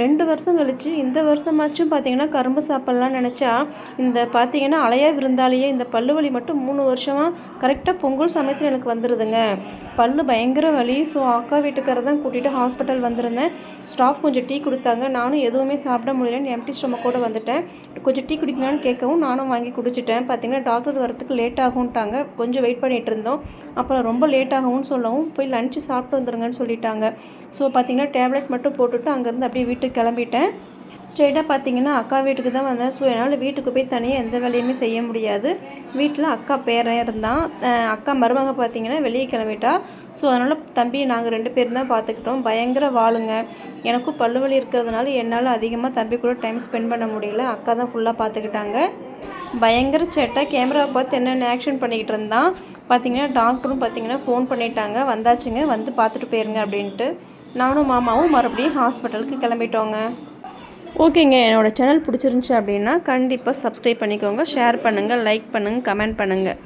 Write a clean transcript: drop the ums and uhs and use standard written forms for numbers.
2 வருஷம் கழிச்சு இந்த வருஷமாச்சும் பார்த்தீங்கன்னா, கரும்பு சாப்பிட்லான்னு நெனச்சா, இந்த பார்த்தீங்கன்னா, அலையா விருந்தாளியே இந்த பல்லு வலி மட்டும் 3 வருஷமா கரெக்ட்டா பொங்கல் சமயத்துல எனக்கு வந்துருதுங்க. பல்லு பயங்கர வலி. ஸோ அக்கா வீட்டுக்காரர தான் கூட்டிட்டு ஹாஸ்பிட்டல் வந்திருந்தேன். ஸ்டாஃப் கொஞ்சம் டீ குடுத்தாங்க. நானும் எதுவுமே சாப்பிட முடியலன்னு எம்ப்டி ஸ்டொமக்கோட வந்துட்டேன். கொஞ்சம் டீ குடிக்கலான்னு கேட்கவும் நானும் வாங்கி குடிச்சிட்டேன். பார்த்தீங்கன்னா, டாக்டர் வரதுக்கு லேட் ஆகும்ட்டாங்க. கொஞ்சம் வெயிட் பண்ணிட்டு இருந்தோம். அப்புறம் ரொம்ப லேட் ஆகும்னு சொல்லவும், போய் லஞ்ச் சாப்பிட்டு வந்துருங்கன்னு சொல்லிட்டாங்க. ஸோ பார்த்தீங்கன்னா, டேப்லெட் மட்டும் போட்டுட்டு அங்கேருந்து அப்படியே வீட்டுக்கு கிளம்பிட்டேன். ஸ்ட்ரெயிட்டாக பார்த்தீங்கன்னா, அக்கா வீட்டுக்கு தான் வந்தேன். ஸோ என்னால் வீட்டுக்கு போய் தனியாக எந்த வேலையுமே செய்ய முடியாது. வீட்டில் அக்கா பேரன் இருந்தான். அக்கா மருமக பார்த்தீங்கன்னா, வெளியே கிளம்பிட்டா. ஸோ அதனால் தம்பியை நாங்கள் 2 பேரும் தான் பார்த்துக்கிட்டோம். பயங்கர வாளுங்க. எனக்கும் பல்லு வலி இருக்கிறதுனால என்னால் அதிகமாக தம்பி கூட டைம் ஸ்பெண்ட் பண்ண முடியல. அக்கா தான் ஃபுல்லாக பார்த்துக்கிட்டாங்க. பயங்கர சேட்டை. கேமராவை பார்த்து என்னென்ன ஆக்ஷன் பண்ணிக்கிட்டு இருந்தான். பார்த்தீங்கன்னா, டாக்டரும் பார்த்தீங்கன்னா ஃபோன் பண்ணிட்டாங்க. வந்தாச்சுங்க, வந்து பார்த்துட்டு போயிருங்க அப்படின்ட்டு. நானும் மாமாவும் மறுபடியும் ஹாஸ்பிட்டலுக்கு கிளம்பிட்டோங்க. ஓகேங்க. என்னோடய சேனல் பிடிச்சிருந்துச்சி அப்படின்னா கண்டிப்பாக சப்ஸ்கிரைப் பண்ணிக்கோங்க. ஷேர் பண்ணுங்கள், லைக் பண்ணுங்கள், கமெண்ட் பண்ணுங்கள்.